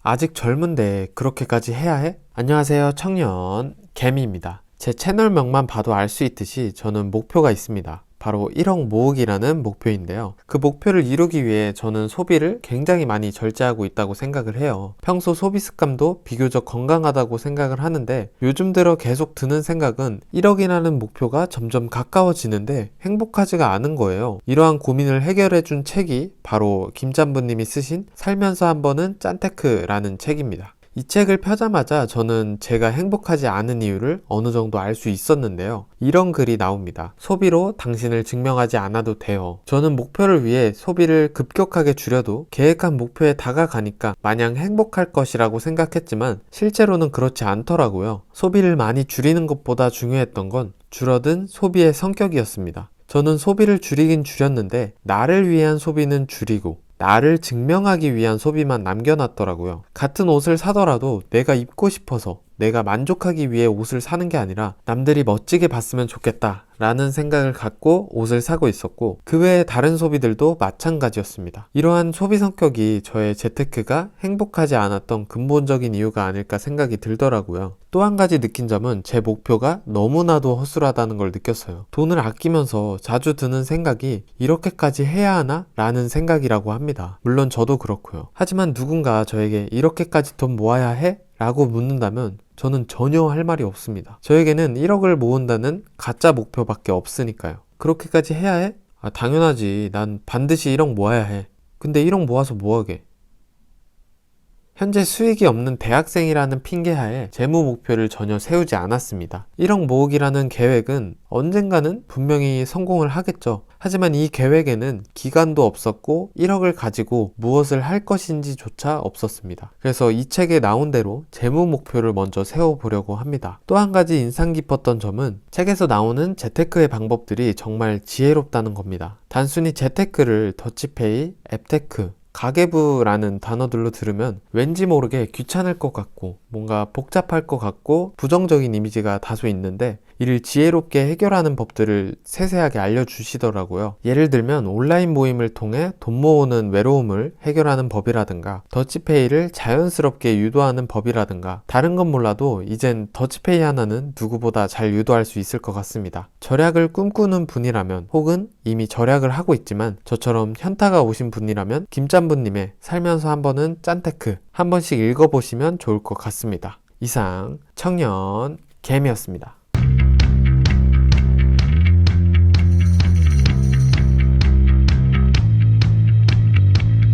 아직 젊은데 그렇게까지 해야 해? 안녕하세요, 청년 개미입니다. 제 채널명만 봐도 알 수 있듯이 저는 목표가 있습니다. 바로 1억 모으기라는 목표인데요. 그 목표를 이루기 위해 저는 소비를 굉장히 많이 절제하고 있다고 생각을 해요. 평소 소비 습관도 비교적 건강하다고 생각을 하는데 요즘 들어 계속 드는 생각은 1억이라는 목표가 점점 가까워지는데 행복하지가 않은 거예요. 이러한 고민을 해결해준 책이 바로 김짬부님이 쓰신 살면서 한 번은 짠테크라는 책입니다. 이 책을 펴자마자 저는 제가 행복하지 않은 이유를 어느 정도 알 수 있었는데요. 이런 글이 나옵니다. 소비로 당신을 증명하지 않아도 돼요. 저는 목표를 위해 소비를 급격하게 줄여도 계획한 목표에 다가가니까 마냥 행복할 것이라고 생각했지만 실제로는 그렇지 않더라고요. 소비를 많이 줄이는 것보다 중요했던 건 줄어든 소비의 성격이었습니다. 저는 소비를 줄이긴 줄였는데 나를 위한 소비는 줄이고 나를 증명하기 위한 소비만 남겨놨더라고요. 같은 옷을 사더라도 내가 입고 싶어서 내가 만족하기 위해 옷을 사는 게 아니라 남들이 멋지게 봤으면 좋겠다 라는 생각을 갖고 옷을 사고 있었고 그 외에 다른 소비들도 마찬가지였습니다. 이러한 소비 성격이 저의 재테크가 행복하지 않았던 근본적인 이유가 아닐까 생각이 들더라고요. 또 한 가지 느낀 점은 제 목표가 너무나도 허술하다는 걸 느꼈어요. 돈을 아끼면서 자주 드는 생각이 이렇게까지 해야 하나? 라는 생각이라고 합니다. 물론 저도 그렇고요. 하지만 누군가 저에게 이렇게까지 돈 모아야 해? 라고 묻는다면 저는 전혀 할 말이 없습니다. 저에게는 1억을 모은다는 가짜 목표밖에 없으니까요. 그렇게까지 해야 해? 당연하지. 난 반드시 1억 모아야 해. 근데 1억 모아서 뭐하게? 현재 수익이 없는 대학생이라는 핑계하에 재무 목표를 전혀 세우지 않았습니다. 1억 모으기라는 계획은 언젠가는 분명히 성공을 하겠죠. 하지만 이 계획에는 기간도 없었고 1억을 가지고 무엇을 할 것인지조차 없었습니다. 그래서 이 책에 나온 대로 재무 목표를 먼저 세워보려고 합니다. 또 한 가지 인상 깊었던 점은 책에서 나오는 재테크의 방법들이 정말 지혜롭다는 겁니다. 단순히 재테크를 더치페이, 앱테크, 가계부라는 단어들로 들으면 왠지 모르게 귀찮을 것 같고 뭔가 복잡할 것 같고 부정적인 이미지가 다소 있는데 이를 지혜롭게 해결하는 법들을 세세하게 알려주시더라고요. 예를 들면 온라인 모임을 통해 돈 모으는 외로움을 해결하는 법이라든가 더치페이를 자연스럽게 유도하는 법이라든가 다른 건 몰라도 이젠 더치페이 하나는 누구보다 잘 유도할 수 있을 것 같습니다. 절약을 꿈꾸는 분이라면 혹은 이미 절약을 하고 있지만 저처럼 현타가 오신 분이라면 김짬부님의 살면서 한 번은 짠테크 한 번씩 읽어보시면 좋을 것 같습니다. 이상 청년 개미였습니다.